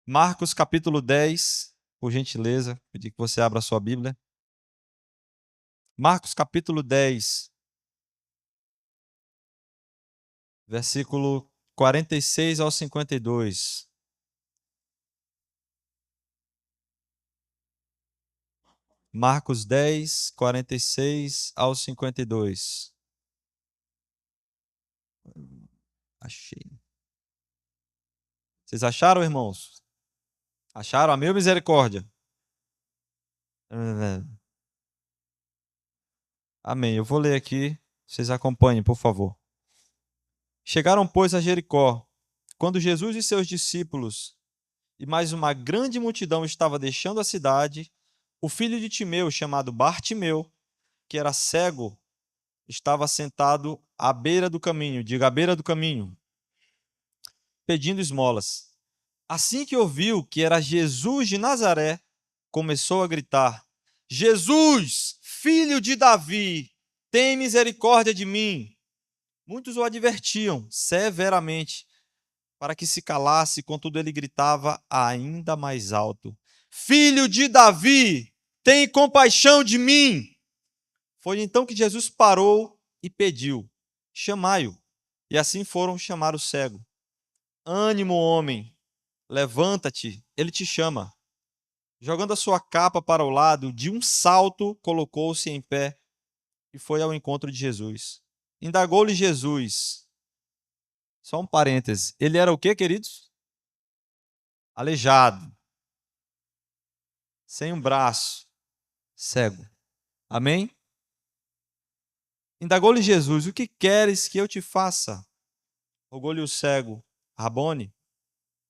Marcos capítulo 10, por gentileza, pedir que você abra a sua Bíblia. Marcos capítulo 10, versículo 46 ao 52. Marcos 10, 46 ao 52. Achei. Vocês acharam, irmãos? Acharam? A meu misericórdia. Amém. Eu vou ler aqui. Vocês acompanhem, por favor. Chegaram, pois, a Jericó. Quando Jesus e seus discípulos e mais uma grande multidão estava deixando a cidade, o filho de Timeu, chamado Bartimeu, que era cego, estava sentado à beira do caminho, diga à beira do caminho, pedindo esmolas. Assim que ouviu que era Jesus de Nazaré, começou a gritar: Jesus, filho de Davi, tem misericórdia de mim. Muitos o advertiam severamente para que se calasse, contudo ele gritava ainda mais alto: Filho de Davi, tem compaixão de mim. Foi então que Jesus parou e pediu: chamai-o. E assim foram chamar o cego. Ânimo, homem, levanta-te, ele te chama. Jogando a sua capa para o lado, de um salto colocou-se em pé e foi ao encontro de Jesus. Indagou-lhe Jesus. Só um parêntese. Ele era o quê, queridos? Aleijado, sem um braço, cego. Amém? Indagou-lhe Jesus: o que queres que eu te faça? Rogou-lhe o cego: Rabone,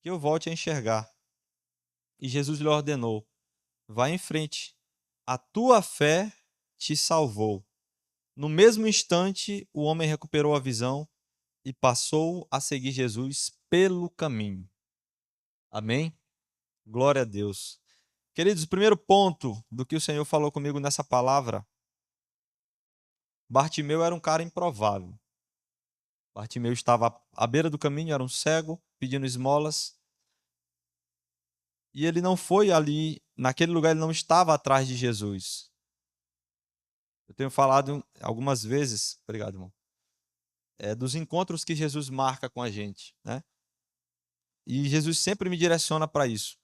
que eu volte a enxergar. E Jesus lhe ordenou: vá em frente, a tua fé te salvou. No mesmo instante, o homem recuperou a visão e passou a seguir Jesus pelo caminho. Amém? Glória a Deus. Queridos, o primeiro ponto do que o Senhor falou comigo nessa palavra: Bartimeu era um cara improvável. Bartimeu estava à beira do caminho, era um cego, pedindo esmolas. E ele não foi ali, naquele lugar, ele não estava atrás de Jesus. Eu tenho falado algumas vezes, obrigado, irmão, dos encontros que Jesus marca com a gente, né? E Jesus sempre me direciona para isso.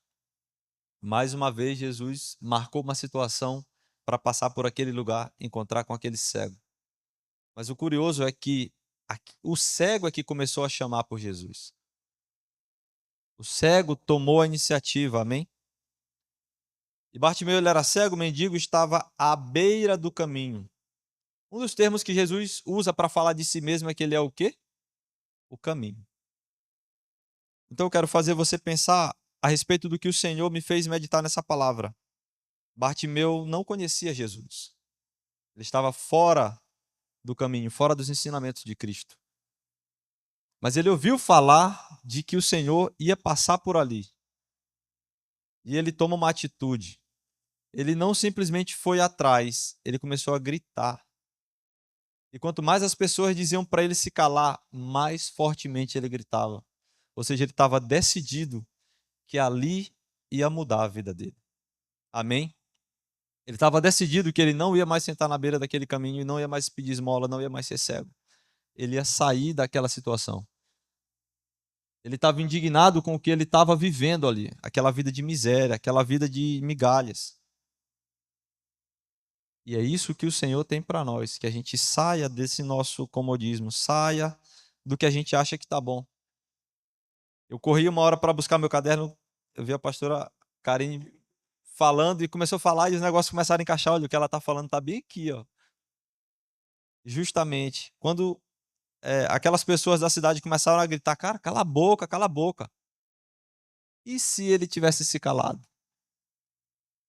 Mais uma vez, Jesus marcou uma situação para passar por aquele lugar, encontrar com aquele cego. Mas o curioso é que o cego é que começou a chamar por Jesus. O cego tomou a iniciativa, amém? E Bartimeu, ele era cego, mendigo, estava à beira do caminho. Um dos termos que Jesus usa para falar de si mesmo é que ele é o quê? O caminho. Então eu quero fazer você pensar a respeito do que o Senhor me fez meditar nessa palavra. Bartimeu não conhecia Jesus. Ele estava fora do caminho, fora dos ensinamentos de Cristo. Mas ele ouviu falar de que o Senhor ia passar por ali. E ele toma uma atitude. Ele não simplesmente foi atrás, ele começou a gritar. E quanto mais as pessoas diziam para ele se calar, mais fortemente ele gritava. Ou seja, ele estava decidido que ali ia mudar a vida dele. Amém? Ele estava decidido que ele não ia mais sentar na beira daquele caminho e não ia mais pedir esmola, não ia mais ser cego. Ele ia sair daquela situação. Ele estava indignado com o que ele estava vivendo ali, aquela vida de miséria, aquela vida de migalhas. E é isso que o Senhor tem para nós, que a gente saia desse nosso comodismo, saia do que a gente acha que está bom. Eu corri uma hora para buscar meu caderno, eu vi a pastora Karine falando e começou a falar e os negócios começaram a encaixar. Olha, o que ela está falando está bem aqui, ó. Justamente, quando aquelas pessoas da cidade começaram a gritar: cara, cala a boca, cala a boca. E se ele tivesse se calado?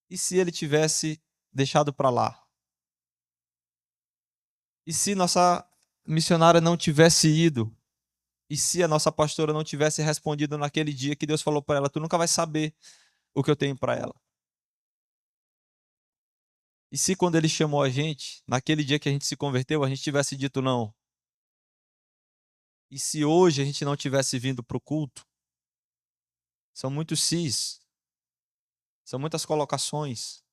E se ele tivesse deixado para lá? E se nossa missionária não tivesse ido? E se a nossa pastora não tivesse respondido naquele dia que Deus falou para ela: tu nunca vai saber o que eu tenho para ela? E se quando ele chamou a gente, naquele dia que a gente se converteu, a gente tivesse dito não? E se hoje a gente não tivesse vindo para o culto? São muitos sis, são muitas colocações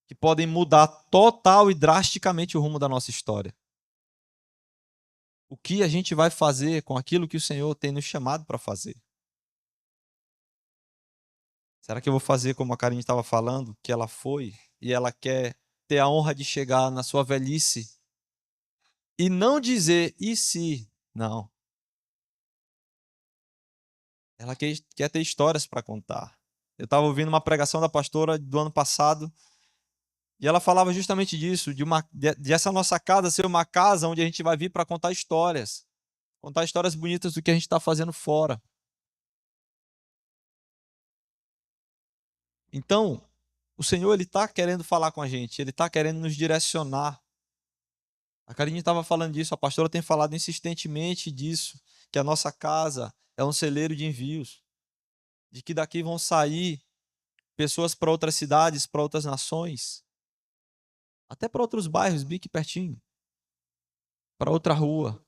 que podem mudar total e drasticamente o rumo da nossa história. O que a gente vai fazer com aquilo que o Senhor tem nos chamado para fazer? Será que eu vou fazer como a Karine estava falando, que ela foi e ela quer ter a honra de chegar na sua velhice e não dizer e se? Não. Ela quer ter histórias para contar. Eu estava ouvindo uma pregação da pastora do ano passado e ela falava justamente disso, de essa nossa casa ser uma casa onde a gente vai vir para contar histórias bonitas do que a gente está fazendo fora. Então, o Senhor ele está querendo falar com a gente, ele está querendo nos direcionar. A Karine estava falando disso, a pastora tem falado insistentemente disso, que a nossa casa é um celeiro de envios, de que daqui vão sair pessoas para outras cidades, para outras nações, até para outros bairros, bem aqui pertinho, para outra rua,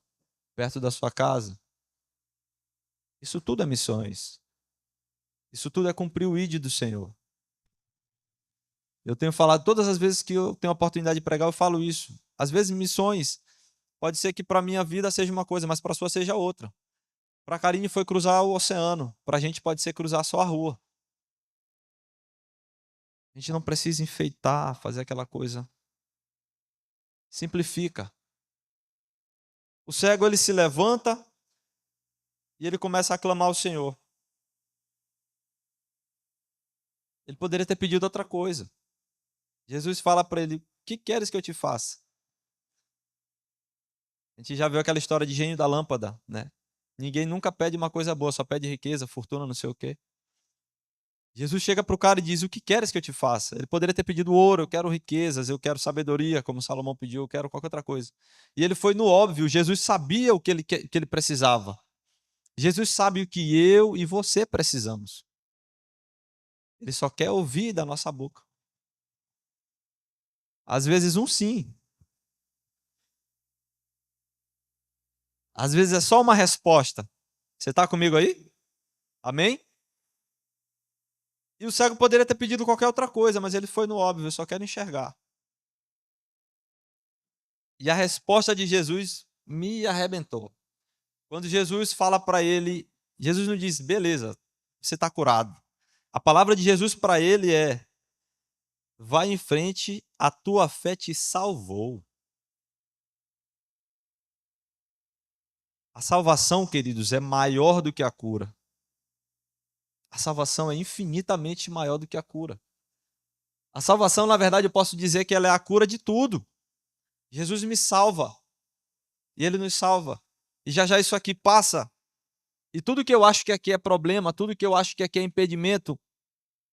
perto da sua casa. Isso tudo é missões. Isso tudo é cumprir o ID do Senhor. Eu tenho falado, todas as vezes que eu tenho a oportunidade de pregar, eu falo isso. Às vezes missões, pode ser que para a minha vida seja uma coisa, mas para a sua seja outra. Para a Karine foi cruzar o oceano, para a gente pode ser cruzar só a rua. A gente não precisa enfeitar, fazer aquela coisa. Simplifica. O cego ele se levanta e ele começa a clamar ao Senhor. Ele poderia ter pedido outra coisa. Jesus fala para ele: "O que queres que eu te faça?" A gente já viu aquela história de gênio da lâmpada, né? Ninguém nunca pede uma coisa boa, só pede riqueza, fortuna, não sei o quê. Jesus chega para o cara e diz: "O que queres que eu te faça?" Ele poderia ter pedido ouro, eu quero riquezas, eu quero sabedoria, como Salomão pediu, eu quero qualquer outra coisa. E ele foi no óbvio, Jesus sabia o que ele precisava. Jesus sabe o que eu e você precisamos. Ele só quer ouvir da nossa boca. Às vezes um sim. Às vezes é só uma resposta. Você está comigo aí? Amém? E o cego poderia ter pedido qualquer outra coisa, mas ele foi no óbvio, eu só quero enxergar. E a resposta de Jesus me arrebentou. Quando Jesus fala para ele, Jesus não diz: "Beleza, você está curado." A palavra de Jesus para ele é: "Vai em frente, a tua fé te salvou." A salvação, queridos, é maior do que a cura. A salvação é infinitamente maior do que a cura. A salvação, na verdade, eu posso dizer que ela é a cura de tudo. Jesus me salva. E ele nos salva. E já já isso aqui passa. E tudo que eu acho que aqui é problema, tudo que eu acho que aqui é impedimento,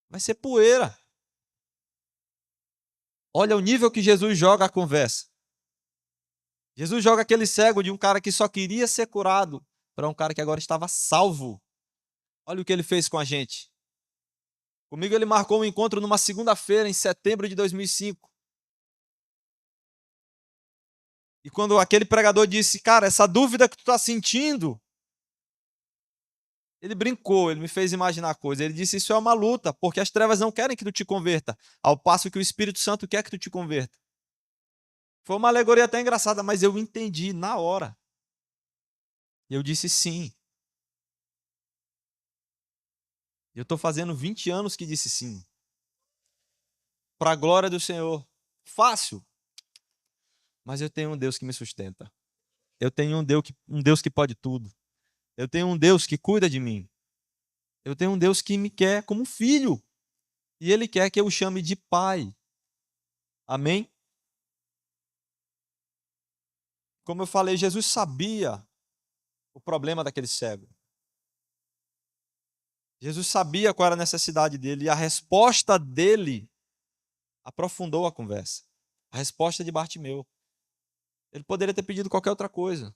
vai ser poeira. Olha o nível que Jesus joga a conversa. Jesus joga aquele cego de um cara que só queria ser curado para um cara que agora estava salvo. Olha o que ele fez com a gente. Comigo ele marcou um encontro numa segunda-feira, em setembro de 2005. E quando aquele pregador disse: "Cara, essa dúvida que tu está sentindo", ele brincou, ele me fez imaginar coisa. Ele disse: "Isso é uma luta, porque as trevas não querem que tu te converta, ao passo que o Espírito Santo quer que tu te converta." Foi uma alegoria até engraçada, mas eu entendi na hora. Eu disse sim. Eu estou fazendo 20 anos que disse sim. Para a glória do Senhor. Fácil. Mas eu tenho um Deus que me sustenta. Eu tenho um Deus que pode tudo. Eu tenho um Deus que cuida de mim. Eu tenho um Deus que me quer como filho. E Ele quer que eu o chame de pai. Amém? Como eu falei, Jesus sabia o problema daquele cego. Jesus sabia qual era a necessidade dele. E a resposta dele aprofundou a conversa. A resposta de Bartimeu. Ele poderia ter pedido qualquer outra coisa.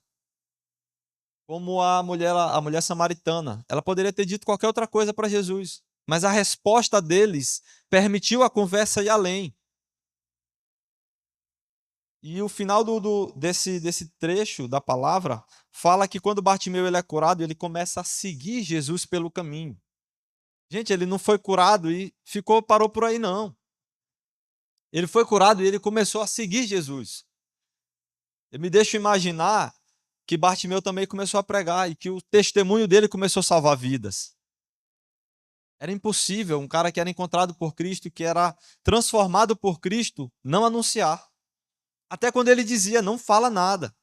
Como a mulher samaritana. Ela poderia ter dito qualquer outra coisa para Jesus. Mas a resposta deles permitiu a conversa ir além. E o final desse trecho da palavra fala que quando Bartimeu ele é curado, ele começa a seguir Jesus pelo caminho. Gente, ele não foi curado e parou por aí, não. Ele foi curado e ele começou a seguir Jesus. Eu me deixo imaginar que Bartimeu também começou a pregar e que o testemunho dele começou a salvar vidas. Era impossível um cara que era encontrado por Cristo, que era transformado por Cristo, não anunciar. Até quando ele dizia, não fala nada,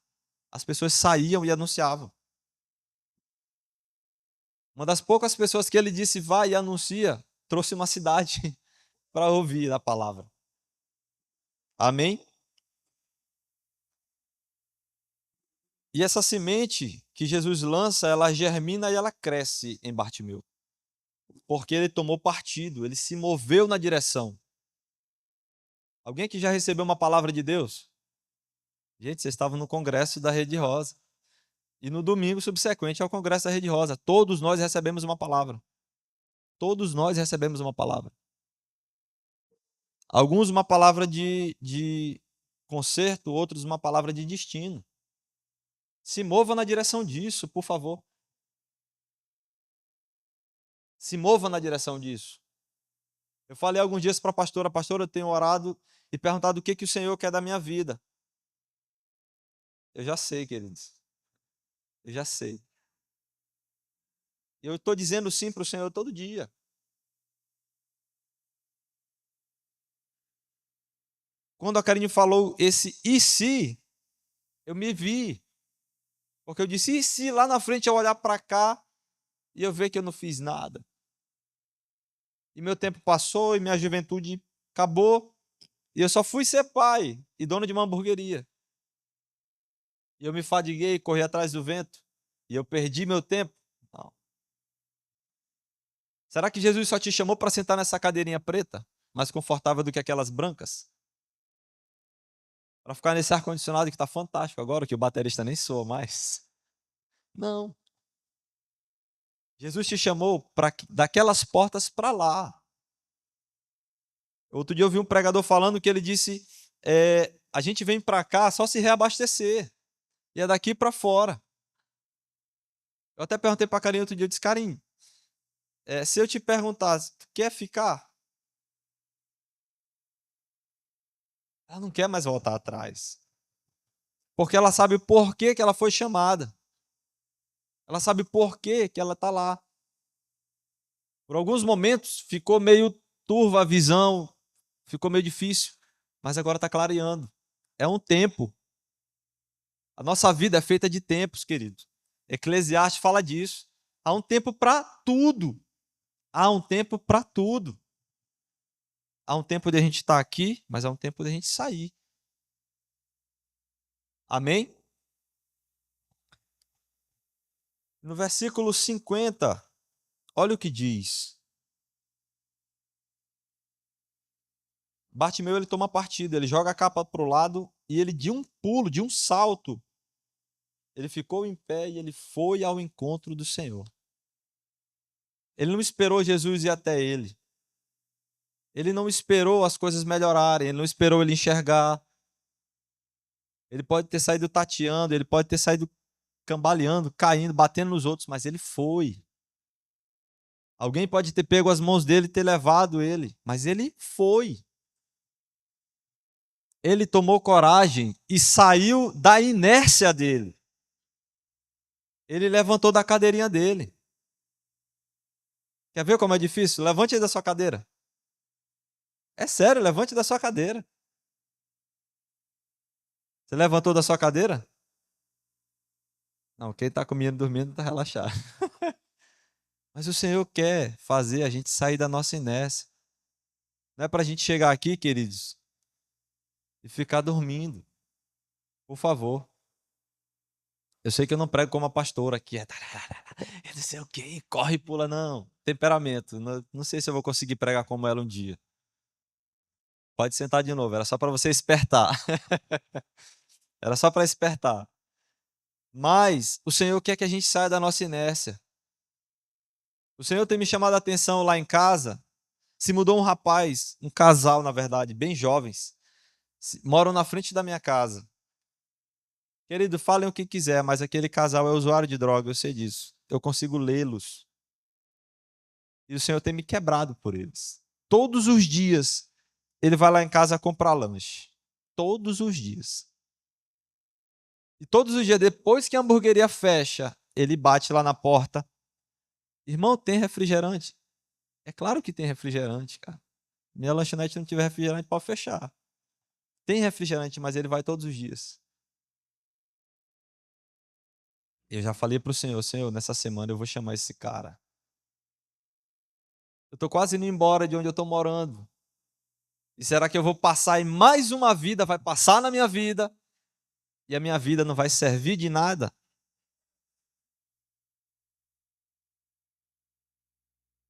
as pessoas saíam e anunciavam. Uma das poucas pessoas que ele disse, vai e anuncia, trouxe uma cidade para ouvir a palavra. Amém? E essa semente que Jesus lança, ela germina e ela cresce em Bartimeu. Porque ele tomou partido, ele se moveu na direção. Alguém que já recebeu uma palavra de Deus? Gente, vocês estavam no congresso da Rede Rosa. E no domingo subsequente ao congresso da Rede Rosa, todos nós recebemos uma palavra. Todos nós recebemos uma palavra. Alguns uma palavra de conserto, outros uma palavra de destino. Se mova na direção disso, por favor. Se mova na direção disso. Eu falei alguns dias para a pastora, eu tenho orado e perguntado o que o Senhor quer da minha vida. Eu já sei, queridos. Eu já sei. Eu estou dizendo sim para o Senhor todo dia. Quando a Karine falou esse e se, eu me vi. Porque eu disse, e se lá na frente eu olhar para cá e eu ver que eu não fiz nada? E meu tempo passou e minha juventude acabou. E eu só fui ser pai e dono de uma hamburgueria. E eu me fadiguei, corri atrás do vento. E eu perdi meu tempo. Não. Será que Jesus só te chamou para sentar nessa cadeirinha preta, mais confortável do que aquelas brancas? Para ficar nesse ar-condicionado que está fantástico agora, que o baterista nem soa mais? Não. Jesus te chamou para daquelas portas para lá. Outro dia eu vi um pregador falando que ele disse: a gente vem para cá só se reabastecer. E é daqui para fora. Eu até perguntei para a Karine outro dia, eu disse, Karine, se eu te perguntasse, tu quer ficar? Ela não quer mais voltar atrás. Porque ela sabe o porquê que ela foi chamada. Ela sabe por que ela está lá. Por alguns momentos ficou meio turva a visão, ficou meio difícil, mas agora está clareando. É um tempo. A nossa vida é feita de tempos, querido. Eclesiastes fala disso. Há um tempo para tudo. Há um tempo para tudo. Há um tempo de a gente estar aqui, mas há um tempo de a gente sair. Amém? No versículo 50, olha o que diz. Bartimeu, ele toma partida, ele joga a capa para o lado e ele, de um pulo, de um salto, ele ficou em pé e ele foi ao encontro do Senhor. Ele não esperou Jesus ir até ele. Ele não esperou as coisas melhorarem, ele não esperou ele enxergar. Ele pode ter saído tateando, ele pode ter saído cambaleando, caindo, batendo nos outros, mas ele foi. Alguém pode ter pego as mãos dele e ter levado ele, mas ele foi. Ele tomou coragem e saiu da inércia dele. Ele levantou da cadeirinha dele. Quer ver como é difícil? Levante aí da sua cadeira. É sério, levante da sua cadeira. Você levantou da sua cadeira? Não, quem está comendo e dormindo está relaxado. Mas o Senhor quer fazer a gente sair da nossa inércia. Não é para a gente chegar aqui, queridos, e ficar dormindo. Por favor. Eu sei que eu não prego como a pastora aqui. Eu não sei o quê, corre e pula, não. Temperamento. Não sei se eu vou conseguir pregar como ela um dia. Pode sentar de novo, era só para você espertar. Era só para espertar. Mas o Senhor quer que a gente saia da nossa inércia. O Senhor tem me chamado a atenção lá em casa. Se mudou um rapaz, um casal, na verdade, bem jovens. Moram na frente da minha casa. Querido, falem o que quiser, mas aquele casal é usuário de droga, eu sei disso. Eu consigo lê-los. E o Senhor tem me quebrado por eles. Todos os dias, ele vai lá em casa comprar lanche. Todos os dias. E todos os dias, depois que a hamburgueria fecha, ele bate lá na porta. Irmão, tem refrigerante? É claro que tem refrigerante, cara. Minha lanchonete não tiver refrigerante, pode fechar. Tem refrigerante, mas ele vai todos os dias. Eu já falei para o Senhor, Senhor, nessa semana eu vou chamar esse cara. Eu estou quase indo embora de onde eu estou morando. E será que eu vou passar em mais uma vida, vai passar na minha vida, e a minha vida não vai servir de nada?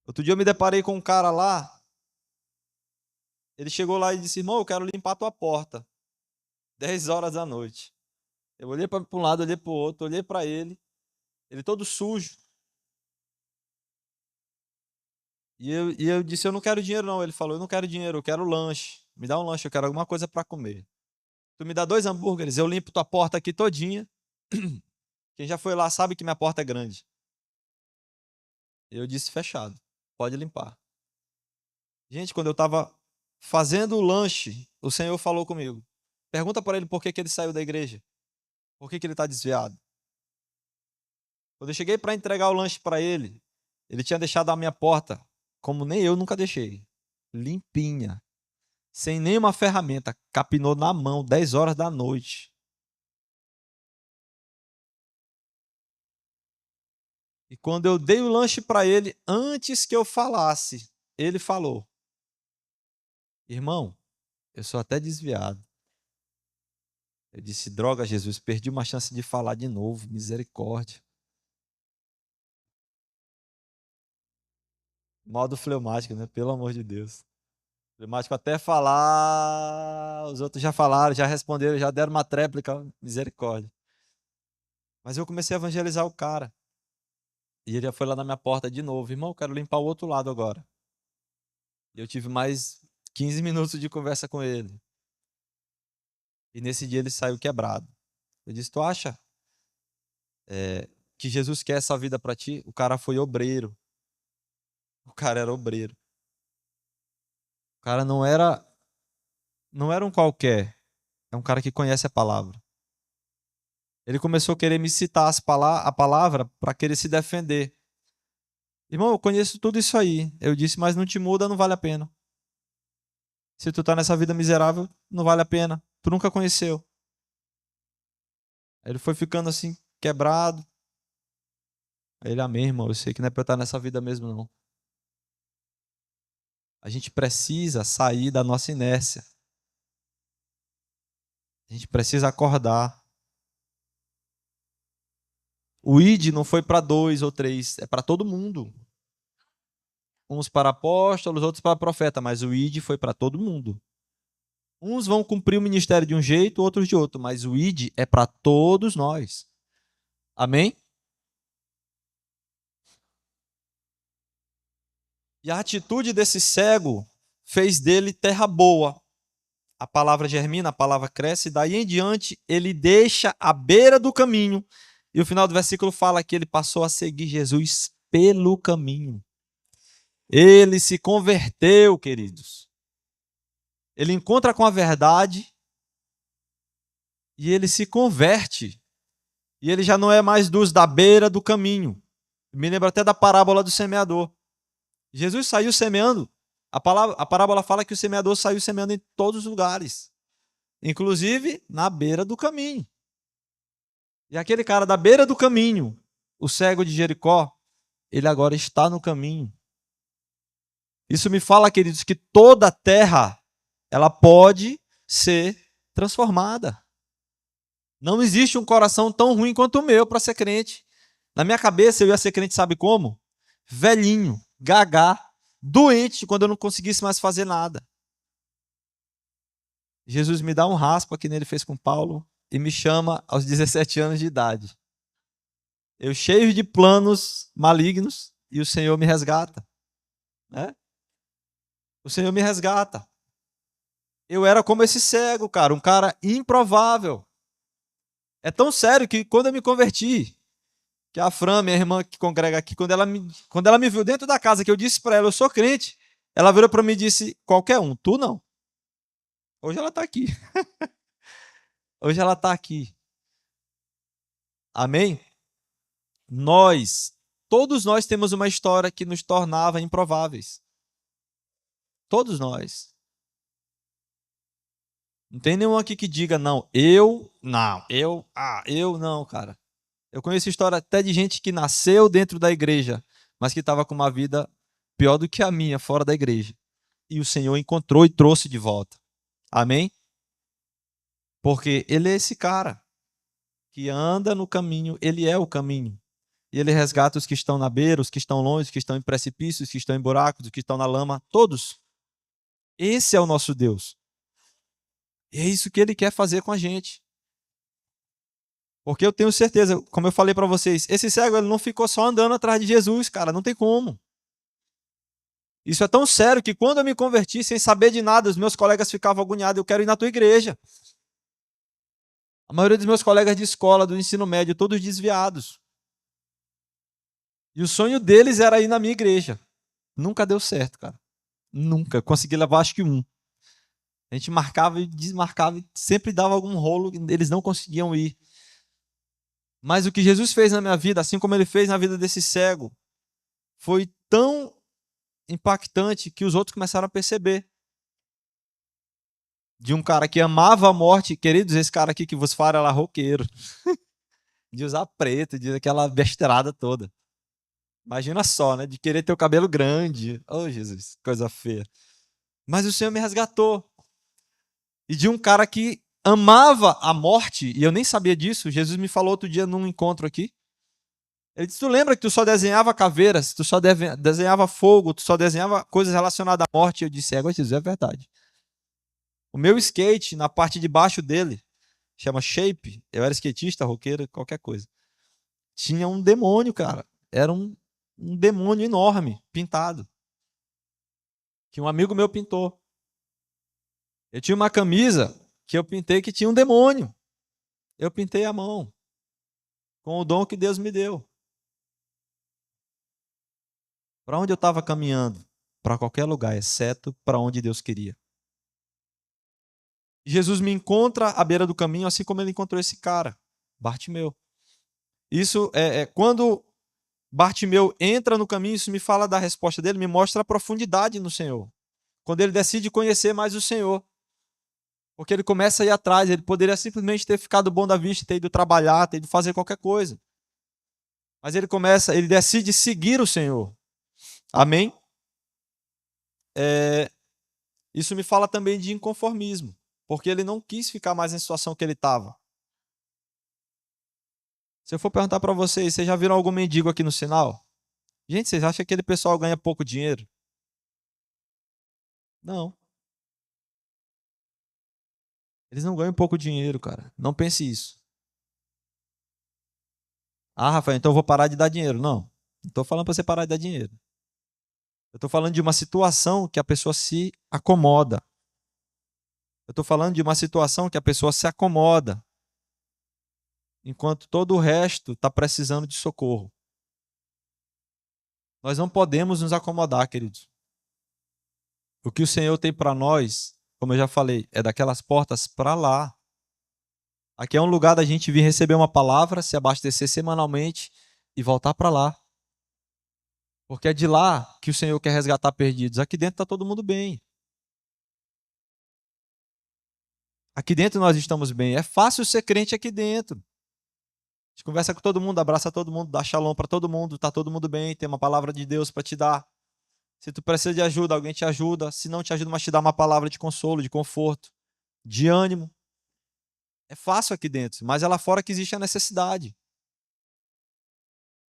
Outro dia eu me deparei com um cara lá, ele chegou lá e disse, irmão, eu quero limpar a tua porta. 10 horas da noite. Eu olhei para um lado, olhei para o outro, olhei para ele todo sujo. E eu disse, eu não quero dinheiro não. Ele falou, eu não quero dinheiro, eu quero lanche. Me dá um lanche, eu quero alguma coisa para comer. Tu me dá 2 hambúrgueres, eu limpo tua porta aqui todinha. Quem já foi lá sabe que minha porta é grande. Eu disse, fechado, pode limpar. Gente, quando eu estava fazendo o lanche, o Senhor falou comigo. Pergunta para ele por que ele saiu da igreja. Por que ele está desviado. Quando eu cheguei para entregar o lanche para ele tinha deixado a minha porta, como nem eu nunca deixei, limpinha, sem nenhuma ferramenta, capinou na mão, 10 horas da noite. E quando eu dei o lanche para ele, antes que eu falasse, ele falou, irmão, eu sou até desviado. Eu disse, droga, Jesus, perdi uma chance de falar de novo, misericórdia. Modo fleumático, né? Pelo amor de Deus. Fleumático até falar, os outros já falaram, já responderam, já deram uma tréplica, misericórdia. Mas eu comecei a evangelizar o cara. E ele já foi lá na minha porta de novo. Irmão, eu quero limpar o outro lado agora. E eu tive mais 15 minutos de conversa com ele. E nesse dia ele saiu quebrado. Eu disse, tu acha que Jesus quer essa vida para ti? O cara foi obreiro. O cara era obreiro. O cara não era um qualquer. É um cara que conhece a palavra. Ele começou a querer me citar a palavra para querer se defender. Irmão, eu conheço tudo isso aí. Eu disse, mas não te muda, não vale a pena. Se tu tá nessa vida miserável, não vale a pena. Tu nunca conheceu. Aí ele foi ficando assim, quebrado. Aí ele, amém, irmão, eu sei que não é pra eu estar nessa vida mesmo, não. A gente precisa sair da nossa inércia. A gente precisa acordar. O ID não foi para 2 ou 3, é para todo mundo. Uns para apóstolos, outros para profeta, mas o ID foi para todo mundo. Uns vão cumprir o ministério de um jeito, outros de outro, mas o ID é para todos nós. Amém? E a atitude desse cego fez dele terra boa. A palavra germina, a palavra cresce, e daí em diante ele deixa a beira do caminho. E o final do versículo fala que ele passou a seguir Jesus pelo caminho. Ele se converteu, queridos. Ele encontra com a verdade e ele se converte. E ele já não é mais dos da beira do caminho. Me lembra até da parábola do semeador. Jesus saiu semeando. A parábola fala que o semeador saiu semeando em todos os lugares, inclusive na beira do caminho. E aquele cara da beira do caminho, o cego de Jericó, ele agora está no caminho. Isso me fala, queridos, que toda a terra ela pode ser transformada. Não existe um coração tão ruim quanto o meu para ser crente. Na minha cabeça, eu ia ser crente, sabe como? Velhinho, gagá, doente, quando eu não conseguisse mais fazer nada. Jesus me dá um raspa, que nem ele fez com Paulo, e me chama aos 17 anos de idade. Eu cheio de planos malignos, e o Senhor me resgata. Né? O Senhor me resgata. Eu era como esse cego, cara, um cara improvável. É tão sério que quando eu me converti, Que a Fran, minha irmã que congrega aqui, quando ela me viu dentro da casa, que eu disse para ela, eu sou crente, ela virou para mim e disse, qualquer um, tu não. Hoje ela está aqui. Hoje ela está aqui. Amém? Nós, todos nós temos uma história que nos tornava improváveis. Todos nós. Não tem nenhum aqui que diga, não, eu não, cara. Eu conheço história até de gente que nasceu dentro da igreja, mas que estava com uma vida pior do que a minha, fora da igreja. E o Senhor encontrou e trouxe de volta. Amém? Porque ele é esse cara que anda no caminho, ele é o caminho. E ele resgata os que estão na beira, os que estão longe, os que estão em precipícios, os que estão em buracos, os que estão na lama, todos. Esse é o nosso Deus. E é isso que ele quer fazer com a gente. Porque eu tenho certeza, como eu falei para vocês, esse cego ele não ficou só andando atrás de Jesus, cara, não tem como. Isso é tão sério que quando eu me converti, sem saber de nada, os meus colegas ficavam agoniados, eu quero ir na tua igreja. A maioria dos meus colegas de escola, do ensino médio, todos desviados. E o sonho deles era ir na minha igreja. Nunca deu certo, cara. Nunca. Consegui levar acho que um. A gente marcava e desmarcava e sempre dava algum rolo, eles não conseguiam ir. Mas o que Jesus fez na minha vida, assim como ele fez na vida desse cego, foi tão impactante que os outros começaram a perceber. De um cara que amava a morte, queridos, esse cara aqui que vos fala era roqueiro. De usar preto, de aquela besteirada toda. Imagina só, né? De querer ter o cabelo grande. Oh, Jesus, coisa feia. Mas o Senhor me resgatou. E de um cara que amava a morte, e eu nem sabia disso, Jesus me falou outro dia num encontro aqui. Ele disse, tu lembra que tu só desenhava caveiras, tu só desenhava fogo, tu só desenhava coisas relacionadas à morte? Eu disse, Jesus, é verdade. O meu skate, na parte de baixo dele, chama Shape, eu era skatista, roqueiro, qualquer coisa. Tinha um demônio, cara. Era um demônio enorme, pintado. Que um amigo meu pintou. Eu tinha uma camisa que eu pintei que tinha um demônio. Eu pintei à mão, com o dom que Deus me deu. Para onde eu estava caminhando? Para qualquer lugar, exceto para onde Deus queria. Jesus me encontra à beira do caminho, assim como ele encontrou esse cara, Bartimeu. Isso quando Bartimeu entra no caminho, isso me fala da resposta dele, me mostra a profundidade no Senhor. Quando ele decide conhecer mais o Senhor. Porque ele começa a ir atrás, ele poderia simplesmente ter ficado bom da vista, ter ido trabalhar, ter ido fazer qualquer coisa. Mas ele decide seguir o Senhor. Amém? Isso me fala também de inconformismo, porque ele não quis ficar mais na situação que ele estava. Se eu for perguntar para vocês, vocês já viram algum mendigo aqui no sinal? Gente, vocês acham que aquele pessoal ganha pouco dinheiro? Não. Eles não ganham pouco dinheiro, cara. Não pense isso. Ah, Rafael, então eu vou parar de dar dinheiro. Não. Não estou falando para você parar de dar dinheiro. Eu estou falando de uma situação que a pessoa se acomoda. Eu estou falando de uma situação que a pessoa se acomoda, enquanto todo o resto está precisando de socorro. Nós não podemos nos acomodar, queridos. O que o Senhor tem para nós, como eu já falei, é daquelas portas para lá. Aqui é um lugar da gente vir receber uma palavra, se abastecer semanalmente e voltar para lá. Porque é de lá que o Senhor quer resgatar perdidos. Aqui dentro está todo mundo bem. Aqui dentro nós estamos bem. É fácil ser crente aqui dentro. A gente conversa com todo mundo, abraça todo mundo, dá shalom para todo mundo, está todo mundo bem, tem uma palavra de Deus para te dar. Se tu precisa de ajuda, alguém te ajuda. Se não te ajuda, mas te dá uma palavra de consolo, de conforto, de ânimo. É fácil aqui dentro, mas é lá fora que existe a necessidade.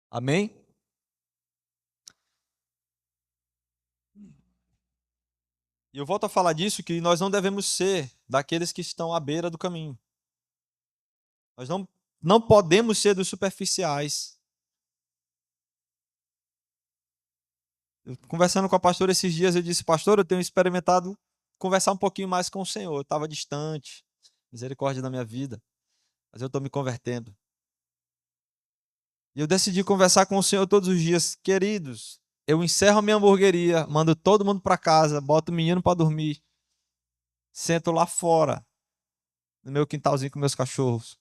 Amém? E eu volto a falar disso, que nós não devemos ser daqueles que estão à beira do caminho. Nós não podemos ser dos superficiais. Conversando com a pastora esses dias, eu disse, pastor, eu tenho experimentado conversar um pouquinho mais com o Senhor. Eu estava distante, misericórdia da minha vida, mas eu estou me convertendo. E eu decidi conversar com o Senhor todos os dias. Queridos, eu encerro a minha hamburgueria, mando todo mundo para casa, boto o menino para dormir, sento lá fora, no meu quintalzinho com meus cachorros,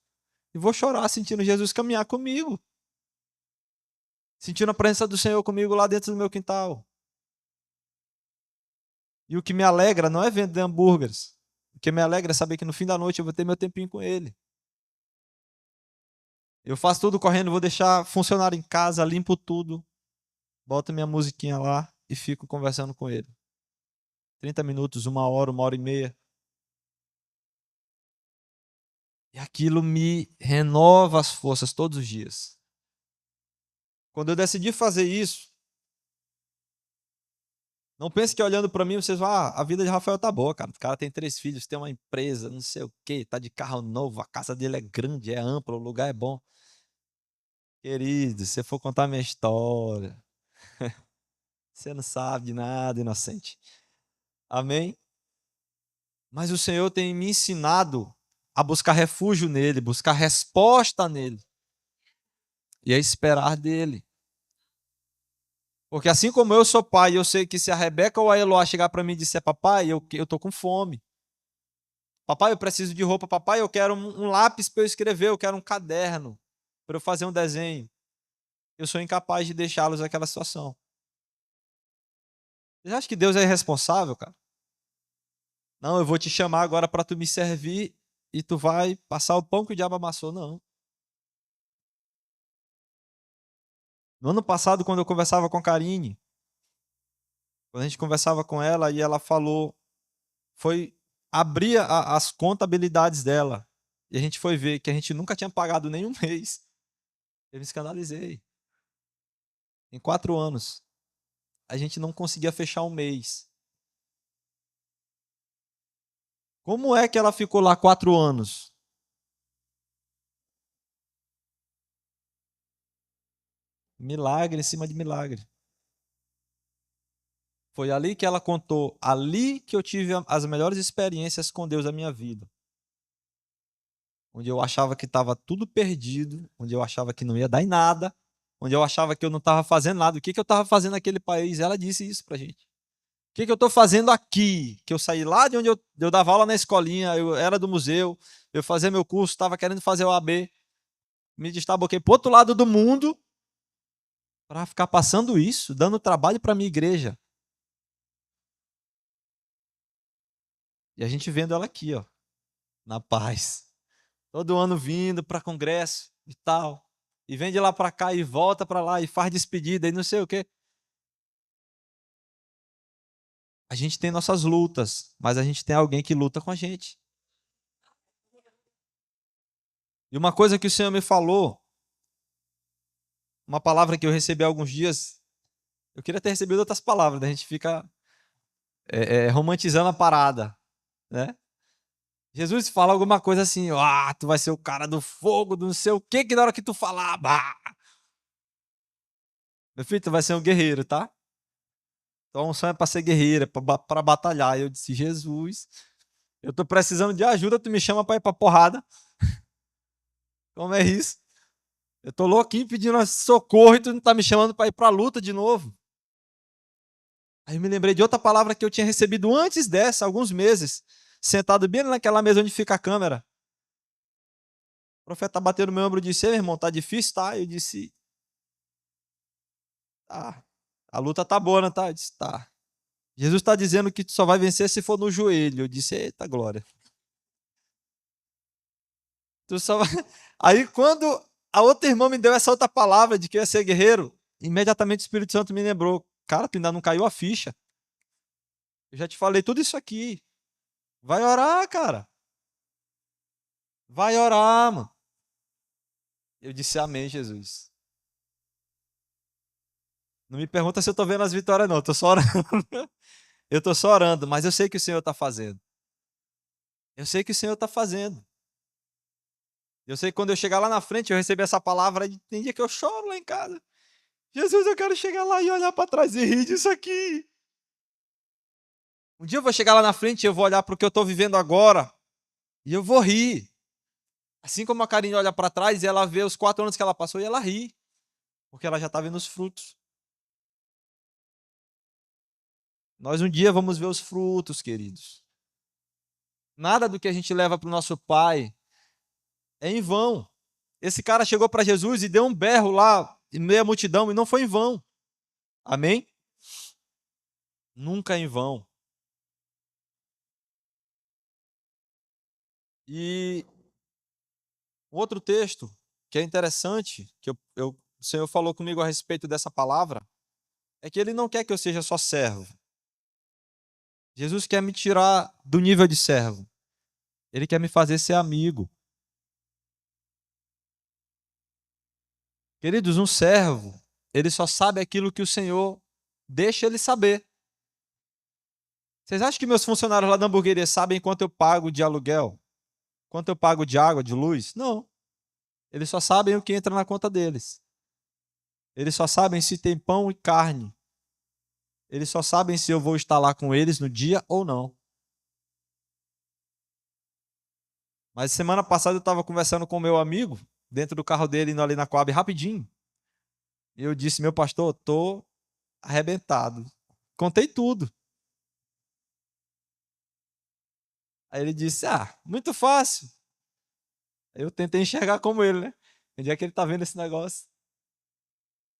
e vou chorar sentindo Jesus caminhar comigo, sentindo a presença do Senhor comigo lá dentro do meu quintal. E o que me alegra não é vender hambúrgueres. O que me alegra é saber que no fim da noite eu vou ter meu tempinho com Ele. Eu faço tudo correndo, vou deixar funcionário em casa, limpo tudo, boto minha musiquinha lá e fico conversando com Ele. 30 minutos, 1 hora e meia. E aquilo me renova as forças todos os dias. Quando eu decidi fazer isso, não pense que olhando para mim vocês vão, a vida de Rafael tá boa, cara. O cara tem 3 filhos, tem uma empresa, não sei o quê, tá de carro novo, a casa dele é grande, é ampla, o lugar é bom. Querido, se eu for contar minha história, você não sabe de nada, inocente. Amém? Mas o Senhor tem me ensinado a buscar refúgio nele, buscar resposta nele e a esperar dele. Porque assim como eu sou pai, eu sei que se a Rebeca ou a Eloá chegar para mim e disser, papai, eu tô com fome. Papai, eu preciso de roupa. Papai, eu quero um lápis para eu escrever, eu quero um caderno para eu fazer um desenho. Eu sou incapaz de deixá-los naquela situação. Você acha que Deus é irresponsável, cara? Não, eu vou te chamar agora para tu me servir e tu vai passar o pão que o diabo amassou. Não. No ano passado, quando eu conversava com a Karine, quando a gente conversava com ela e ela falou, foi abrir as contabilidades dela. E a gente foi ver que a gente nunca tinha pagado nenhum mês. Eu me escandalizei. Em 4 anos, a gente não conseguia fechar um mês. Como é que ela ficou lá 4 anos? Milagre em cima de milagre. Foi ali que ela contou, ali que eu tive as melhores experiências com Deus da minha vida. Onde eu achava que estava tudo perdido, onde eu achava que não ia dar em nada, onde eu achava que eu não estava fazendo nada. O que eu estava fazendo naquele país? Ela disse isso pra gente. O que eu estou fazendo aqui? Que eu saí lá de onde eu dava aula na escolinha, eu era do museu, eu fazia meu curso, estava querendo fazer o AB, me destaboquei para outro lado do mundo para ficar passando isso, dando trabalho para minha igreja. E a gente vendo ela aqui, ó, na paz. Todo ano vindo para congresso e tal. E vem de lá para cá e volta para lá e faz despedida e não sei o quê. A gente tem nossas lutas, mas a gente tem alguém que luta com a gente. E uma coisa que o Senhor me falou, uma palavra que eu recebi há alguns dias, eu queria ter recebido outras palavras, né? A gente fica romantizando a parada, né? Jesus fala alguma coisa assim, tu vai ser o cara do fogo, do não sei o quê, que na hora que tu falar, meu filho, tu vai ser um guerreiro, tá? Então, o sonho é para ser guerreiro, é para batalhar. Eu disse, Jesus, eu tô precisando de ajuda, tu me chama para ir para porrada. Como é isso? Eu tô louquinho pedindo socorro e tu não tá me chamando para ir para a luta de novo. Aí eu me lembrei de outra palavra que eu tinha recebido antes dessa, alguns meses, sentado bem naquela mesa onde fica a câmera. O profeta bateu no meu ombro e disse, meu irmão, tá difícil, tá? Eu disse, tá. A luta tá boa, não tá? Eu disse, tá. Jesus está dizendo que tu só vai vencer se for no joelho. Eu disse, eita glória. Tu só vai... Aí quando a outra irmã me deu essa outra palavra de que eu ia ser guerreiro, imediatamente o Espírito Santo me lembrou, cara, tu ainda não caiu a ficha. Eu já te falei tudo isso aqui. Vai orar, cara. Vai orar, mano. Eu disse amém, Jesus. Não me pergunta se eu tô vendo as vitórias, não. Eu tô só orando. Eu tô só orando, mas eu sei que o Senhor tá fazendo. Eu sei que o Senhor tá fazendo. Eu sei que quando eu chegar lá na frente, eu receber essa palavra, tem dia que eu choro lá em casa. Jesus, eu quero chegar lá e olhar para trás e rir disso aqui. Um dia eu vou chegar lá na frente e eu vou olhar para o que eu estou vivendo agora e eu vou rir. Assim como a Karine olha para trás e ela vê os 4 anos que ela passou e ela ri. porque ela já está vendo os frutos. Nós um dia vamos ver os frutos, queridos. Nada do que a gente leva para o nosso Pai é em vão. Esse cara chegou para Jesus e deu um berro lá em meio à multidão e não foi em vão. Amém? Nunca é em vão. E outro texto que é interessante, que o Senhor falou comigo a respeito dessa palavra, é que Ele não quer que eu seja só servo. Jesus quer me tirar do nível de servo. Ele quer me fazer ser amigo. Queridos, um servo, ele só sabe aquilo que o Senhor deixa ele saber. Vocês acham que meus funcionários lá da hamburgueria sabem quanto eu pago de aluguel? Quanto eu pago de água, de luz? Não. Eles só sabem o que entra na conta deles. Eles só sabem se tem pão e carne. Eles só sabem se eu vou estar lá com eles no dia ou não. Mas semana passada eu estava conversando com o meu amigo, dentro do carro dele, indo ali na Coab rapidinho. E eu disse, meu pastor, tô arrebentado. Contei tudo. Aí ele disse, muito fácil. Aí eu tentei enxergar como ele, né? Onde é que ele tá vendo esse negócio?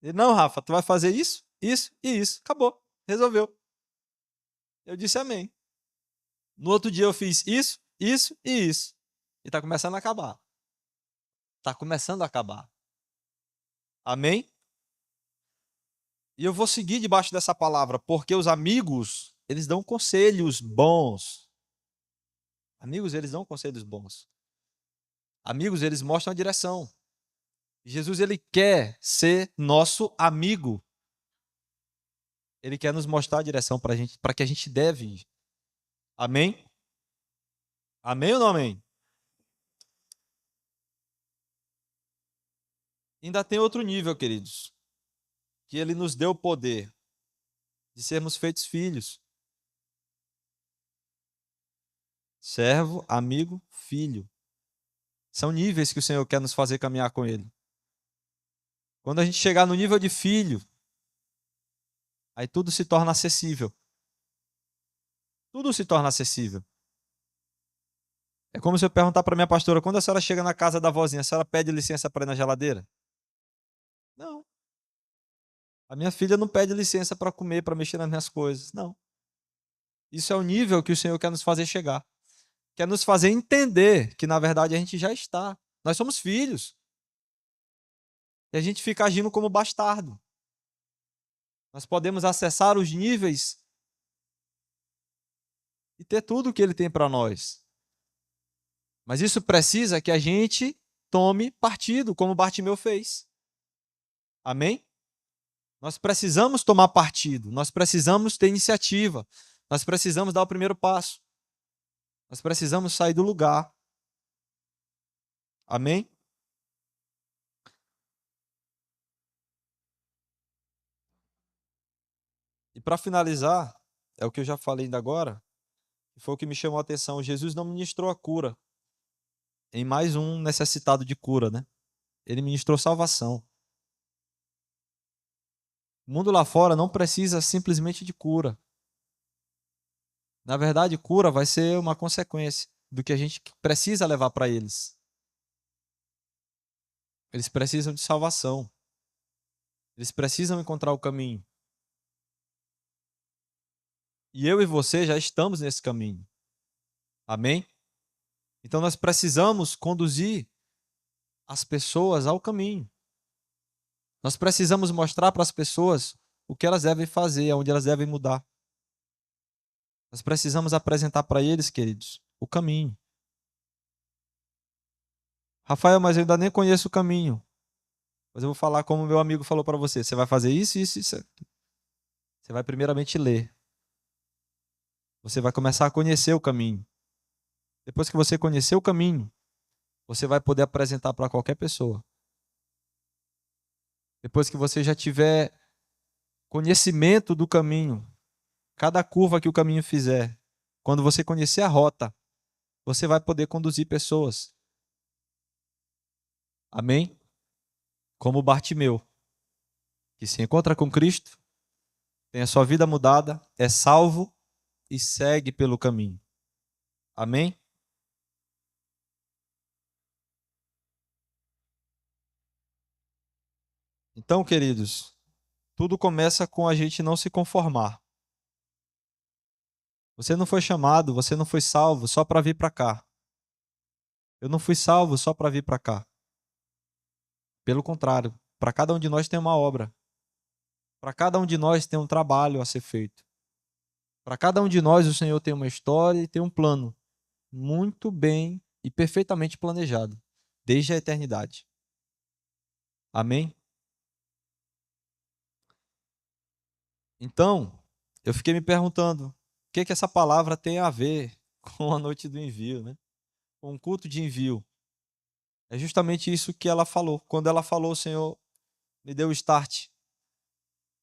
Ele, não, Rafa, tu vai fazer isso, isso e isso. Acabou. Resolveu. Eu disse amém. No outro dia eu fiz isso, isso e isso. E tá começando a acabar. Tá começando a acabar. Amém? E eu vou seguir debaixo dessa palavra, porque os amigos, eles dão conselhos bons. Amigos, eles dão conselhos bons. Amigos, eles mostram a direção. Jesus, ele quer ser nosso amigo. Ele quer nos mostrar a direção para gente, para que a gente deve ir. Amém? Amém ou não amém? Ainda tem outro nível, queridos, que ele nos deu o poder de sermos feitos filhos. Servo, amigo, filho. São níveis que o Senhor quer nos fazer caminhar com ele. Quando a gente chegar no nível de filho, aí tudo se torna acessível. Tudo se torna acessível. É como se eu perguntar para minha pastora, quando a senhora chega na casa da vozinha, a senhora pede licença para ir na geladeira? Não. A minha filha não pede licença para comer, para mexer nas minhas coisas. Não. Isso é o nível que o Senhor quer nos fazer chegar. Quer nos fazer entender que, na verdade, a gente já está. Nós somos filhos. E a gente fica agindo como bastardo. Nós podemos acessar os níveis e ter tudo o que Ele tem para nós. Mas isso precisa que a gente tome partido, como Bartimeu fez. Amém? Nós precisamos tomar partido, nós precisamos ter iniciativa, nós precisamos dar o primeiro passo. Nós precisamos sair do lugar. Amém? E para finalizar, é o que eu já falei ainda agora, foi o que me chamou a atenção. Jesus não ministrou a cura em mais um necessitado de cura, né? Ele ministrou salvação. O mundo lá fora não precisa simplesmente de cura. Na verdade, cura vai ser uma consequência do que a gente precisa levar para eles. Eles precisam de salvação. Eles precisam encontrar o caminho. E eu e você já estamos nesse caminho. Amém? Então nós precisamos conduzir as pessoas ao caminho. Nós precisamos mostrar para as pessoas o que elas devem fazer, aonde elas devem mudar. Nós precisamos apresentar para eles, queridos, o caminho. Rafael, mas eu ainda nem conheço o caminho. Mas eu vou falar como meu amigo falou para você. Você vai fazer isso, isso, isso. Você vai primeiramente ler. Você vai começar a conhecer o caminho. Depois que você conhecer o caminho, você vai poder apresentar para qualquer pessoa. Depois que você já tiver conhecimento do caminho, cada curva que o caminho fizer, quando você conhecer a rota, você vai poder conduzir pessoas. Amém? Como Bartimeu. que se encontra com Cristo, tem a sua vida mudada, é salvo e segue pelo caminho. Amém? Então, queridos, tudo começa com a gente não se conformar. Você não foi chamado, você não foi salvo só para vir para cá. Eu não fui salvo só para vir para cá. Pelo contrário, para cada um de nós tem uma obra. Para cada um de nós tem um trabalho a ser feito. Para cada um de nós o Senhor tem uma história e tem um plano muito bem e perfeitamente planejado, desde a eternidade. Amém? Então, eu fiquei me perguntando, o que essa palavra tem a ver com a noite do envio, né? Com o culto de envio. É justamente isso que ela falou. Quando ela falou, o Senhor me deu o start.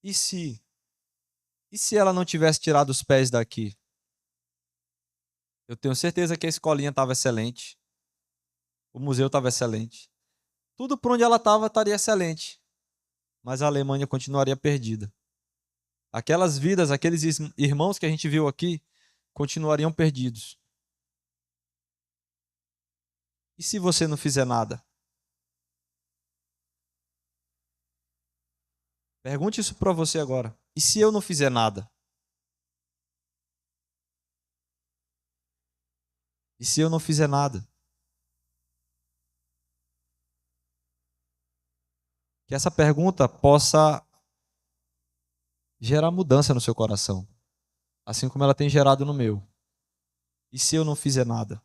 E se? E se ela não tivesse tirado os pés daqui? Eu tenho certeza que a escolinha estava excelente. O museu estava excelente. Tudo por onde ela estava estaria excelente. Mas a Alemanha continuaria perdida. Aquelas vidas, aqueles irmãos que a gente viu aqui, continuariam perdidos. E se você não fizer nada? Pergunte isso para você agora. E se eu não fizer nada? E se eu não fizer nada? Que essa pergunta possa gerar mudança no seu coração, assim como ela tem gerado no meu. E se eu não fizer nada?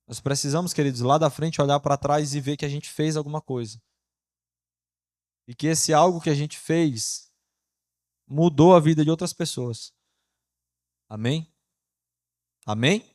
Nós precisamos, queridos, lá da frente olhar para trás e ver que a gente fez alguma coisa. E que esse algo que a gente fez mudou a vida de outras pessoas. Amém? Amém?